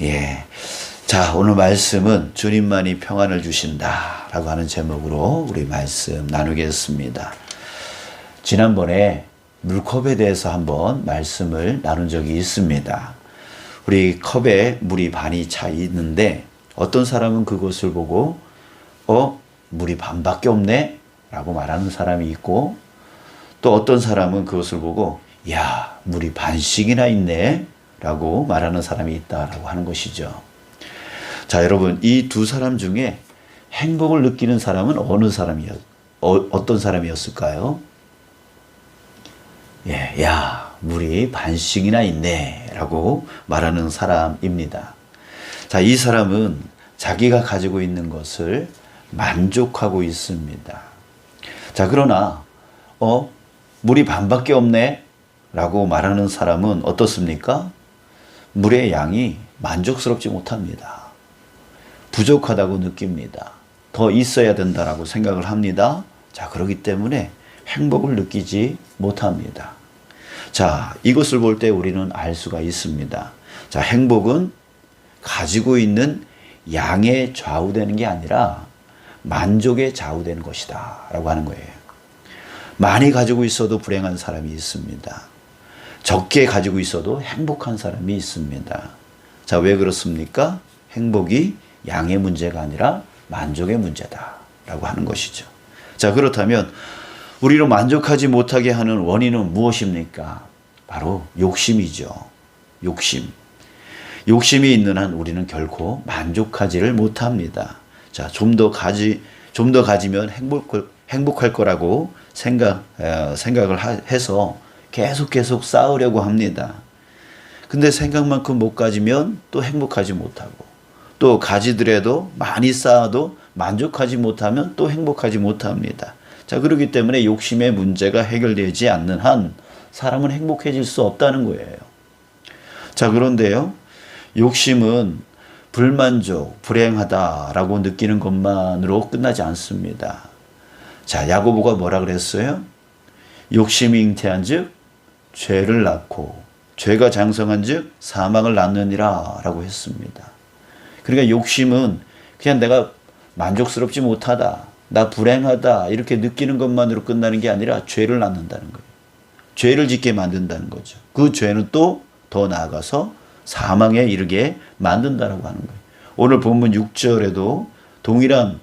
예. 자, 오늘 말씀은 주님만이 평안을 주신다 라고 하는 제목으로 우리 말씀 나누겠습니다. 지난번에 물컵에 대해서 한번 말씀을 나눈 적이 있습니다. 우리 컵에 물이 반이 차 있는데 어떤 사람은 그것을 보고 물이 반밖에 없네 라고 말하는 사람이 있고, 또 어떤 사람은 그것을 보고 야, 물이 반씩이나 있네 라고 말하는 사람이 있다라고 하는 것이죠. 자, 여러분, 이 두 사람 중에 행복을 느끼는 사람은 어떤 사람이었을까요? 예, 야, 물이 반씩이나 있네 라고 말하는 사람입니다. 자, 이 사람은 자기가 가지고 있는 것을 만족하고 있습니다. 자, 그러나 물이 반밖에 없네 라고 말하는 사람은 어떻습니까? 물의 양이 만족스럽지 못합니다. 부족하다고 느낍니다. 더 있어야 된다라고 생각을 합니다. 자, 그렇기 때문에 행복을 느끼지 못합니다. 자, 이것을 볼 때 우리는 알 수가 있습니다. 자, 행복은 가지고 있는 양에 좌우되는 게 아니라 만족에 좌우되는 것이다 라고 하는 거예요. 많이 가지고 있어도 불행한 사람이 있습니다. 적게 가지고 있어도 행복한 사람이 있습니다. 자, 왜 그렇습니까? 행복이 양의 문제가 아니라 만족의 문제다 라고 하는 것이죠. 자, 그렇다면 우리를 만족하지 못하게 하는 원인은 무엇입니까? 바로 욕심이죠. 욕심이 있는 한 우리는 결코 만족하지를 못합니다. 자, 좀 더 가지면 행복할 거라고 생각을 해서 계속 쌓으려고 합니다. 근데 생각만큼 못 가지면 또 행복하지 못하고, 또 가지더라도 많이 쌓아도 만족하지 못하면 또 행복하지 못합니다. 자, 그렇기 때문에 욕심의 문제가 해결되지 않는 한 사람은 행복해질 수 없다는 거예요. 자, 그런데요, 욕심은 불만족, 불행하다라고 느끼는 것만으로 끝나지 않습니다. 자, 야고보가 뭐라 그랬어요? 욕심이 잉태한 즉 죄를 낳고 죄가 장성한 즉 사망을 낳느니라 라고 했습니다. 그러니까 욕심은 그냥 내가 만족스럽지 못하다, 나 불행하다 이렇게 느끼는 것만으로 끝나는 게 아니라 죄를 낳는다는 거예요. 죄를 짓게 만든다는 거죠. 그 죄는 또 더 나아가서 사망에 이르게 만든다라고 하는 거예요. 오늘 본문 6절에도 동일한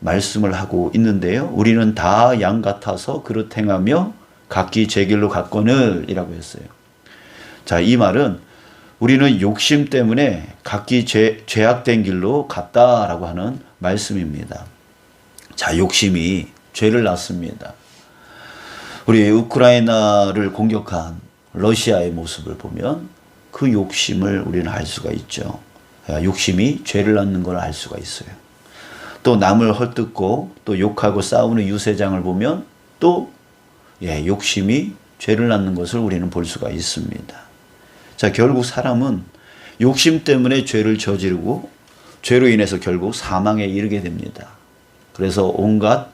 말씀을 하고 있는데요. 우리는 다 양 같아서 그릇 행하며 각기 제 길로 갔거늘 이라고 했어요. 자, 이 말은 우리는 욕심 때문에 각기 죄악된 길로 갔다라고 하는 말씀입니다. 자, 욕심이 죄를 낳습니다. 우리 우크라이나를 공격한 러시아의 모습을 보면 그 욕심을 우리는 알 수가 있죠. 욕심이 죄를 낳는 걸 알 수가 있어요. 또 남을 헐뜯고 또 욕하고 싸우는 유세장을 보면 또 욕심이 죄를 낳는 것을 우리는 볼 수가 있습니다. 자, 결국 사람은 욕심 때문에 죄를 저지르고 죄로 인해서 결국 사망에 이르게 됩니다. 그래서 온갖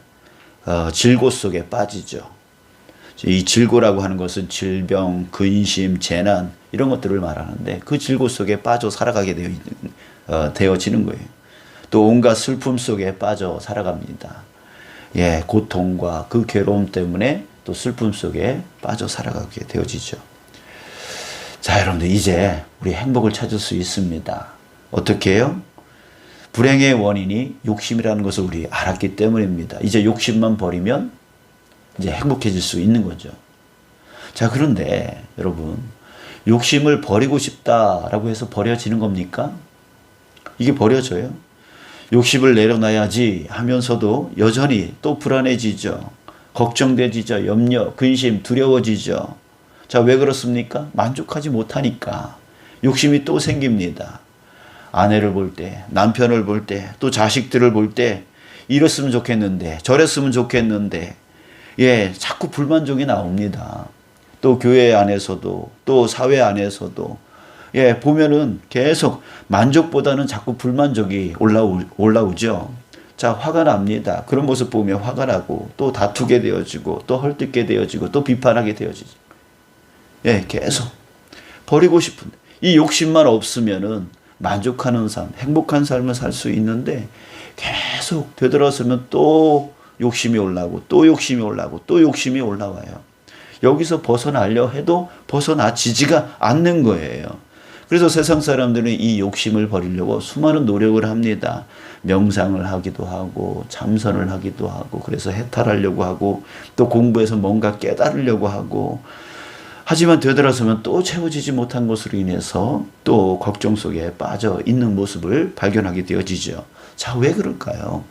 질고 속에 빠지죠. 이 질고라고 하는 것은 질병, 근심, 재난 이런 것들을 말하는데 그 질고 속에 빠져 살아가게 되어지는 거예요. 또 온갖 슬픔 속에 빠져 살아갑니다. 예, 고통과 그 괴로움 때문에 또 슬픔 속에 빠져 살아가게 되어지죠. 자, 여러분들 이제 우리 행복을 찾을 수 있습니다. 어떻게 해요? 불행의 원인이 욕심이라는 것을 우리 알았기 때문입니다. 이제 욕심만 버리면 이제 행복해질 수 있는 거죠. 자, 그런데 여러분, 욕심을 버리고 싶다라고 해서 버려지는 겁니까? 이게 버려져요? 욕심을 내려놔야지 하면서도 여전히 또 불안해지죠. 걱정되지죠. 염려, 근심, 두려워지죠. 자, 왜 그렇습니까? 만족하지 못하니까 욕심이 또 생깁니다. 아내를 볼 때, 남편을 볼 때, 또 자식들을 볼 때 이랬으면 좋겠는데, 저랬으면 좋겠는데, 자꾸 불만족이 나옵니다. 또 교회 안에서도, 또 사회 안에서도, 보면은 계속 만족보다는 자꾸 불만족이 올라오죠. 자, 화가 납니다. 그런 모습 보면 화가 나고, 또 다투게 되어지고, 또 헐뜯게 되어지고, 또 비판하게 되어지죠. 계속 버리고 싶은데, 이 욕심만 없으면은 만족하는 삶, 행복한 삶을 살 수 있는데 계속 되돌아서면 또 욕심이 올라오고 또 욕심이 올라오고 또 욕심이 올라와요. 여기서 벗어나려 해도 벗어나지지가 않는 거예요. 그래서 세상 사람들은 이 욕심을 버리려고 수많은 노력을 합니다. 명상을 하기도 하고 참선을 하기도 하고 그래서 해탈하려고 하고 또 공부해서 뭔가 깨달으려고 하고 하지만 되돌아서면 또 채워지지 못한 것으로 인해서 또 걱정 속에 빠져 있는 모습을 발견하게 되어지죠. 자, 왜 그럴까요?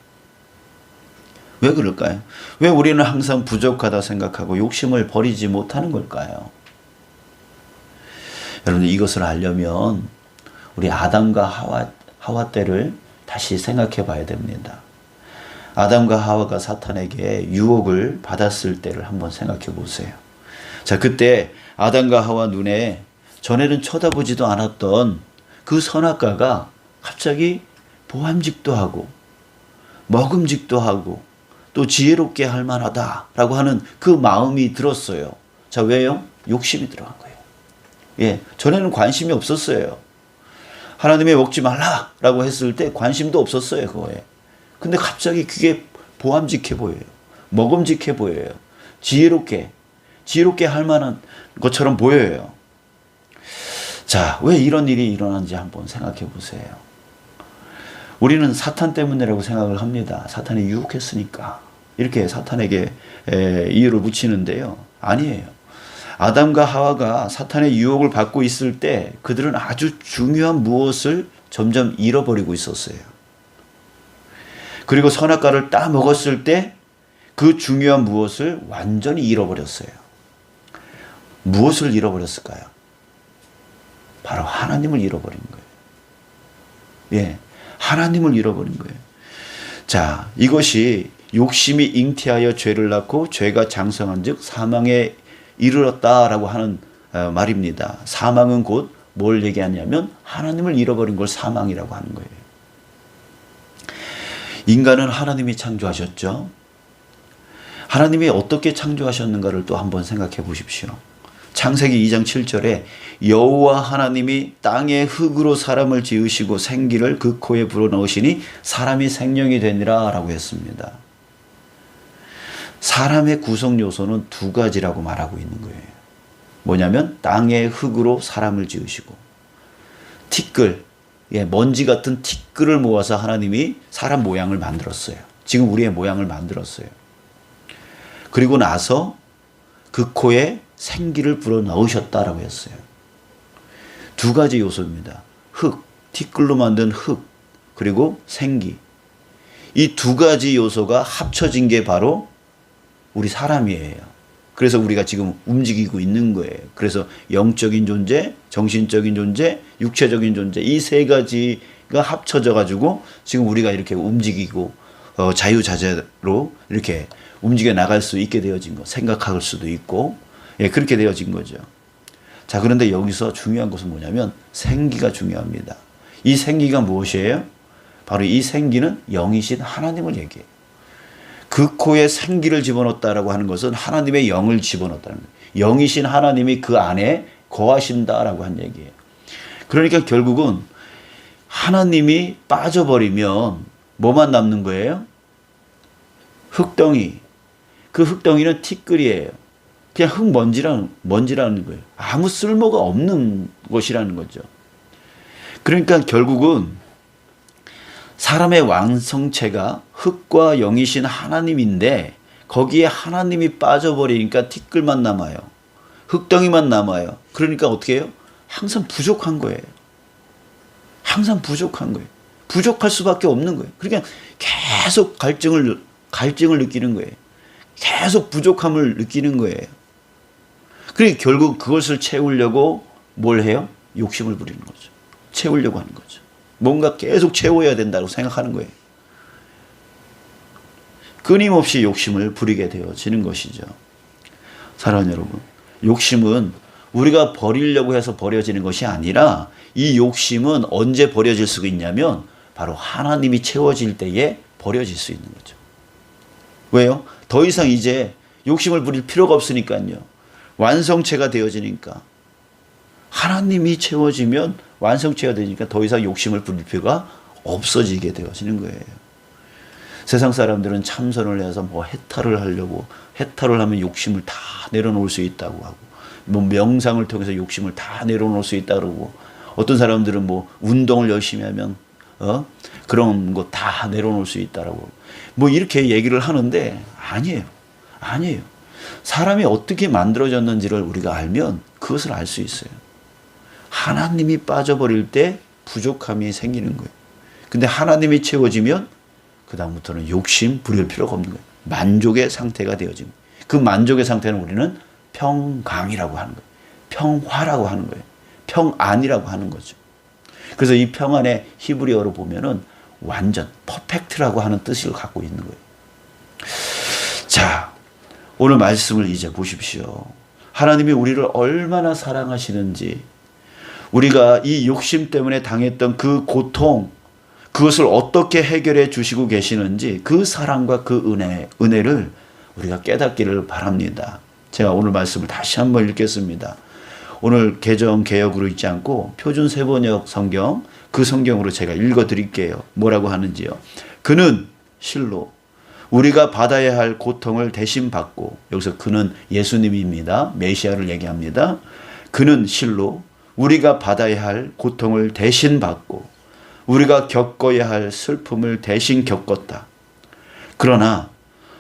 왜 그럴까요? 왜 우리는 항상 부족하다 생각하고 욕심을 버리지 못하는 걸까요? 여러분, 이것을 알려면 우리 아담과 하와 때를 다시 생각해 봐야 됩니다. 아담과 하와가 사탄에게 유혹을 받았을 때를 한번 생각해 보세요. 자, 그때 아담과 하와 눈에 전에는 쳐다보지도 않았던 그 선악과가 갑자기 보암직도 하고 먹음직도 하고 또 지혜롭게 할 만하다라고 하는 그 마음이 들었어요. 자, 왜요? 욕심이 들어간 거예요. 예, 전에는 관심이 없었어요. 하나님이 먹지 말라라고 했을 때 관심도 없었어요, 그거에. 근데 갑자기 그게 보암직해 보여요. 먹음직해 보여요. 지혜롭게 할 만한 것처럼 보여요. 자, 왜 이런 일이 일어난지 한번 생각해 보세요. 우리는 사탄 때문이라고 생각을 합니다. 사탄이 유혹했으니까. 이렇게 사탄에게 이유를 붙이는데요. 아니에요. 아담과 하와가 사탄의 유혹을 받고 있을 때 그들은 아주 중요한 무엇을 점점 잃어버리고 있었어요. 그리고 선악과를 따 먹었을 때 그 중요한 무엇을 완전히 잃어버렸어요. 무엇을 잃어버렸을까요? 바로 하나님을 잃어버린 거예요. 예, 하나님을 잃어버린 거예요. 자, 이것이 욕심이 잉태하여 죄를 낳고 죄가 장성한 즉 사망에 이르렀다라고 하는 말입니다. 사망은 곧 뭘 얘기하냐면 하나님을 잃어버린 걸 사망이라고 하는 거예요. 인간은 하나님이 창조하셨죠. 하나님이 어떻게 창조하셨는가를 또 한번 생각해 보십시오. 창세기 2장 7절에 여호와 하나님이 땅의 흙으로 사람을 지으시고 생기를 그 코에 불어넣으시니 사람이 생명이 되니라 라고 했습니다. 사람의 구성 요소는 두 가지라고 말하고 있는 거예요. 뭐냐면 땅의 흙으로 사람을 지으시고 티끌, 먼지 같은 티끌을 모아서 하나님이 사람 모양을 만들었어요. 지금 우리의 모양을 만들었어요. 그리고 나서 그 코에 생기를 불어넣으셨다라고 했어요. 두 가지 요소입니다. 흙, 티끌로 만든 흙, 그리고 생기. 이 두 가지 요소가 합쳐진 게 바로 우리 사람이에요. 그래서 우리가 지금 움직이고 있는 거예요. 그래서 영적인 존재, 정신적인 존재, 육체적인 존재, 이 세 가지가 합쳐져 가지고 지금 우리가 이렇게 움직이고 자유자재로 이렇게 움직여 나갈 수 있게 되어진 거, 생각할 수도 있고, 그렇게 되어진 거죠. 자, 그런데 여기서 중요한 것은 뭐냐면 생기가 중요합니다. 이 생기가 무엇이에요? 바로 이 생기는 영이신 하나님을 얘기해요. 그 코에 생기를 집어넣었다라고 하는 것은 하나님의 영을 집어넣었다는 거예요. 영이신 하나님이 그 안에 거하신다라고 한 얘기예요. 그러니까 결국은 하나님이 빠져버리면 뭐만 남는 거예요? 흙덩이. 그 흙덩이는 티끌이에요. 그냥 흙먼지라는 거예요. 아무 쓸모가 없는 것이라는 거죠. 그러니까 결국은 사람의 완성체가 흙과 영이신 하나님인데 거기에 하나님이 빠져버리니까 티끌만 남아요. 흙덩이만 남아요. 그러니까 어떻게 해요? 항상 부족한 거예요. 항상 부족한 거예요. 부족할 수밖에 없는 거예요. 그러니까 계속 갈증을 느끼는 거예요. 계속 부족함을 느끼는 거예요. 그러니까 결국 그것을 채우려고 뭘 해요? 욕심을 부리는 거죠. 채우려고 하는 거죠. 뭔가 계속 채워야 된다고 생각하는 거예요. 끊임없이 욕심을 부리게 되어지는 것이죠. 사랑하는 여러분, 욕심은 우리가 버리려고 해서 버려지는 것이 아니라 이 욕심은 언제 버려질 수가 있냐면 바로 하나님이 채워질 때에 버려질 수 있는 거죠. 왜요? 더 이상 이제 욕심을 부릴 필요가 없으니까요. 완성체가 되어지니까. 하나님이 채워지면 완성체가 되니까 더 이상 욕심을 부릴 필요가 없어지게 되어지는 거예요. 세상 사람들은 참선을 해서 뭐 해탈을 하려고, 해탈을 하면 욕심을 다 내려놓을 수 있다고 하고, 뭐 명상을 통해서 욕심을 다 내려놓을 수 있다고 그러고, 어떤 사람들은 뭐 운동을 열심히 하면 그런 거 다 내려놓을 수 있다라고 뭐 이렇게 얘기를 하는데 아니에요. 아니에요. 사람이 어떻게 만들어졌는지를 우리가 알면 그것을 알 수 있어요. 하나님이 빠져버릴 때 부족함이 생기는 거예요. 근데 하나님이 채워지면 그 다음부터는 욕심 부릴 필요가 없는 거예요. 만족의 상태가 되어집니다. 그 만족의 상태는 우리는 평강이라고 하는 거예요. 평화라고 하는 거예요. 평안이라고 하는 거죠. 그래서 이 평안의 히브리어로 보면은 완전 퍼펙트라고 하는 뜻을 갖고 있는 거예요. 자, 오늘 말씀을 이제 보십시오. 하나님이 우리를 얼마나 사랑하시는지, 우리가 이 욕심 때문에 당했던 그 고통, 그것을 어떻게 해결해 주시고 계시는지 그 사랑과 그 은혜를 우리가 깨닫기를 바랍니다. 제가 오늘 말씀을 다시 한번 읽겠습니다. 오늘 개정 개역으로 읽지 않고 표준 세번역 성경, 그 성경으로 제가 읽어 드릴게요. 뭐라고 하는지요. 그는 실로 우리가 받아야 할 고통을 대신 받고, 여기서 그는 예수님입니다. 메시아를 얘기합니다. 그는 실로 우리가 받아야 할 고통을 대신 받고 우리가 겪어야 할 슬픔을 대신 겪었다. 그러나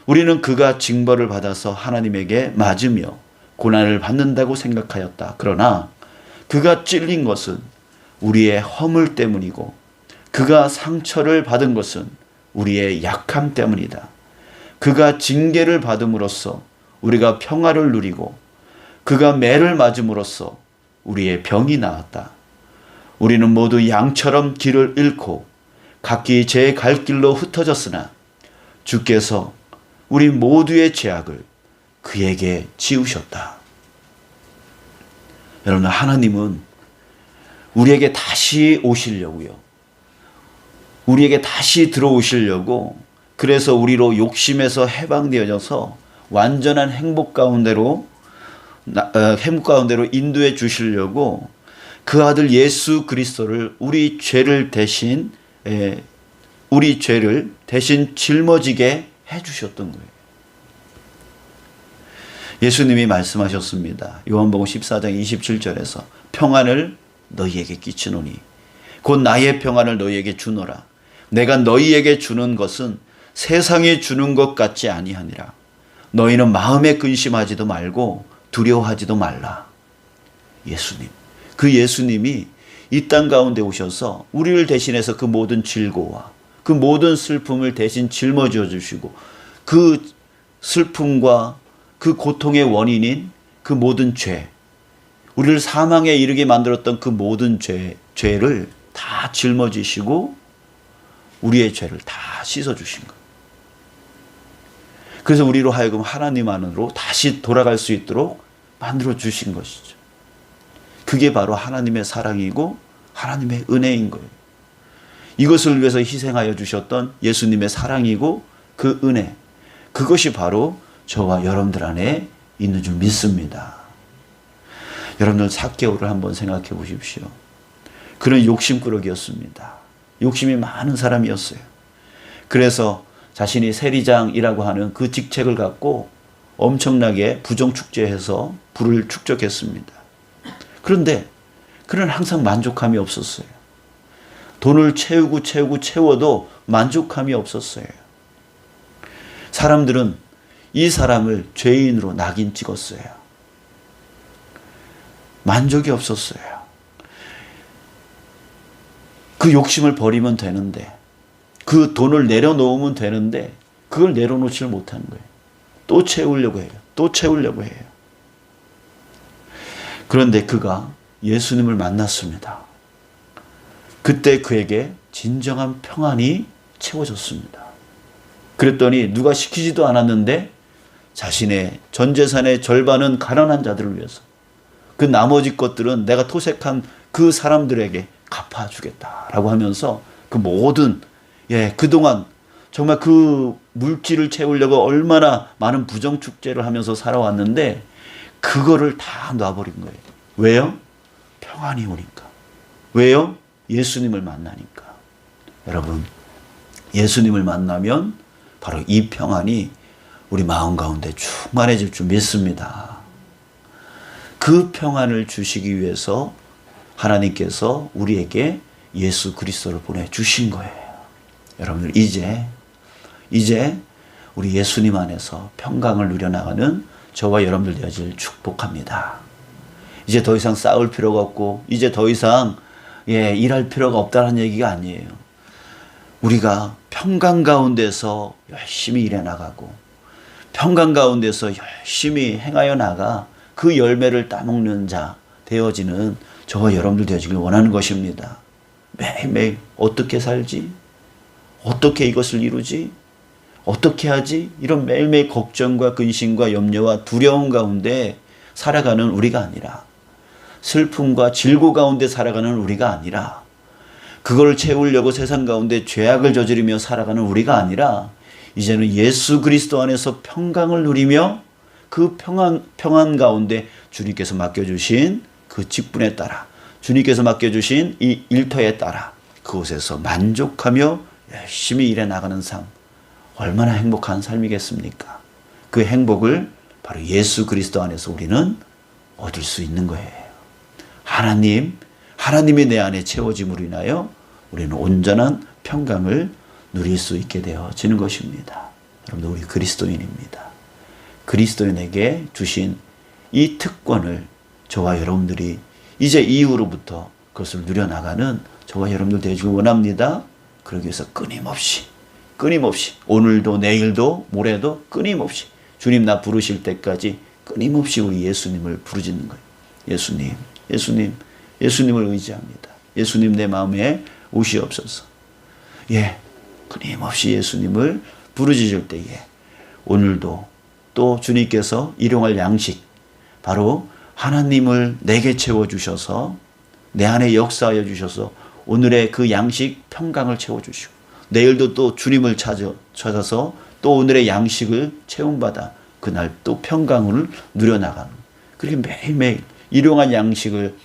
우리는 그가 징벌을 받아서 하나님에게 맞으며 고난을 받는다고 생각하였다. 그러나 그가 찔린 것은 우리의 허물 때문이고 그가 상처를 받은 것은 우리의 약함 때문이다. 그가 징계를 받음으로써 우리가 평화를 누리고 그가 매를 맞음으로써 우리의 병이 나았다. 우리는 모두 양처럼 길을 잃고 각기 제 갈 길로 흩어졌으나 주께서 우리 모두의 죄악을 그에게 지우셨다. 여러분, 하나님은 우리에게 다시 오시려고요. 우리에게 다시 들어오시려고, 그래서 우리로 욕심에서 해방되어져서 완전한 행복 가운데로 인도해 주시려고 그 아들 예수 그리스도를 우리 죄를 대신 짊어지게 해 주셨던 거예요. 예수님이 말씀하셨습니다. 요한복음 14장 27절에서 평안을 너희에게 끼치노니 곧 나의 평안을 너희에게 주노라. 내가 너희에게 주는 것은 세상에 주는 것 같지 아니하니라. 너희는 마음에 근심하지도 말고 두려워하지도 말라. 예수님, 그 예수님이 이 땅 가운데 오셔서 우리를 대신해서 그 모든 질고와 그 모든 슬픔을 대신 짊어져 주시고 그 슬픔과 그 고통의 원인인 그 모든 죄, 우리를 사망에 이르게 만들었던 그 모든 죄를 다 짊어지시고 우리의 죄를 다 씻어주신 것. 그래서 우리로 하여금 하나님 안으로 다시 돌아갈 수 있도록 만들어 주신 것이죠. 그게 바로 하나님의 사랑이고 하나님의 은혜인 거예요. 이것을 위해서 희생하여 주셨던 예수님의 사랑이고 그 은혜, 그것이 바로 저와 여러분들 안에 있는 줄 믿습니다. 여러분들 삭개오를 한번 생각해 보십시오. 그는 욕심꾸러기였습니다. 욕심이 많은 사람이었어요. 그래서 자신이 세리장이라고 하는 그 직책을 갖고 엄청나게 부정축제해서 부를 축적했습니다. 그런데 그는 항상 만족함이 없었어요. 돈을 채워도 만족함이 없었어요. 사람들은 이 사람을 죄인으로 낙인 찍었어요. 만족이 없었어요. 그 욕심을 버리면 되는데, 그 돈을 내려놓으면 되는데 그걸 내려놓지를 못하는 거예요. 또 채우려고 해요. 또 채우려고 해요. 그런데 그가 예수님을 만났습니다. 그때 그에게 진정한 평안이 채워졌습니다. 그랬더니 누가 시키지도 않았는데 자신의 전 재산의 절반은 가난한 자들을 위해서, 그 나머지 것들은 내가 토색한 그 사람들에게 갚아주겠다라고 하면서 그 모든 그동안 정말 그 물질을 채우려고 얼마나 많은 부정축제를 하면서 살아왔는데 그거를 다 놔버린 거예요. 왜요? 평안이 오니까. 왜요? 예수님을 만나니까. 여러분, 예수님을 만나면 바로 이 평안이 우리 마음 가운데 충만해질 줄 믿습니다. 그 평안을 주시기 위해서 하나님께서 우리에게 예수 그리스도를 보내주신 거예요. 여러분들 이제 우리 예수님 안에서 평강을 누려나가는 저와 여러분들 되어질 축복합니다. 이제 더 이상 싸울 필요가 없고 이제 더 이상 일할 필요가 없다는 얘기가 아니에요. 우리가 평강 가운데서 열심히 일해 나가고 평강 가운데서 열심히 행하여 나가 그 열매를 따먹는 자 되어지는 저와 여러분들 되어지길 원하는 것입니다. 매일매일 어떻게 살지? 어떻게 이것을 이루지? 어떻게 하지? 이런 매일매일 걱정과 근심과 염려와 두려움 가운데 살아가는 우리가 아니라 슬픔과 질고 가운데 살아가는 우리가 아니라 그걸 채우려고 세상 가운데 죄악을 저지르며 살아가는 우리가 아니라 이제는 예수 그리스도 안에서 평강을 누리며 그 평안 가운데 주님께서 맡겨주신 그 직분에 따라 주님께서 맡겨주신 이 일터에 따라 그곳에서 만족하며 열심히 일해 나가는 삶, 얼마나 행복한 삶이겠습니까? 그 행복을 바로 예수 그리스도 안에서 우리는 얻을 수 있는 거예요. 하나님이 내 안에 채워짐으로 인하여 우리는 온전한 평강을 누릴 수 있게 되어지는 것입니다. 여러분들 우리 그리스도인입니다. 그리스도인에게 주신 이 특권을 저와 여러분들이 이제 이후로부터 그것을 누려나가는 저와 여러분들 되기를 원합니다. 그러기 위해서 끊임없이 오늘도 내일도 모레도 끊임없이 주님 나 부르실 때까지 끊임없이 우리 예수님을 부르짖는 거예요. 예수님을 의지합니다. 예수님 내 마음에 오시옵소서. 끊임없이 예수님을 부르짖을 때에 오늘도 또 주님께서 일용할 양식, 바로 하나님을 내게 채워주셔서 내 안에 역사하여 주셔서 오늘의 그 양식 평강을 채워주시고 내일도 또 주님을 찾아서 또 오늘의 양식을 채움받아 그날 또 평강을 누려나가는, 그렇게 매일매일 일용할 양식을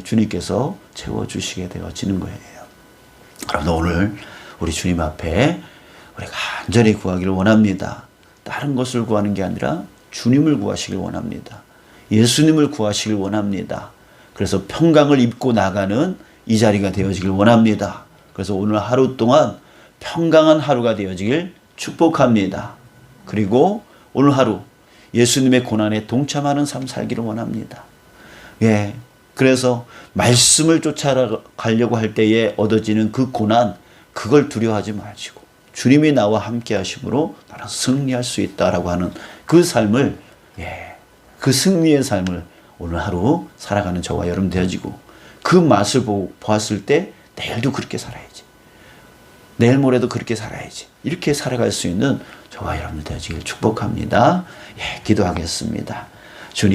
주님께서 채워주시게 되어지는 거예요. 그러나 오늘 우리 주님 앞에 우리 간절히 구하기를 원합니다. 다른 것을 구하는 게 아니라 주님을 구하시길 원합니다. 예수님을 구하시길 원합니다. 그래서 평강을 입고 나가는 이 자리가 되어지길 원합니다. 그래서 오늘 하루 동안 평강한 하루가 되어지길 축복합니다. 그리고 오늘 하루 예수님의 고난에 동참하는 삶 살기를 원합니다. 그래서 말씀을 쫓아가려고 할 때에 얻어지는 그 고난, 그걸 두려워하지 마시고 주님이 나와 함께 하심으로 나는 승리할 수 있다라고 하는 그 삶을, 그 승리의 삶을 오늘 하루 살아가는 저와 여러분 되어지고, 그 맛을 보았을 때 내일도 그렇게 살아야지, 내일 모레도 그렇게 살아야지, 이렇게 살아갈 수 있는 저와 여러분 되어지길 축복합니다. 기도하겠습니다. 주님,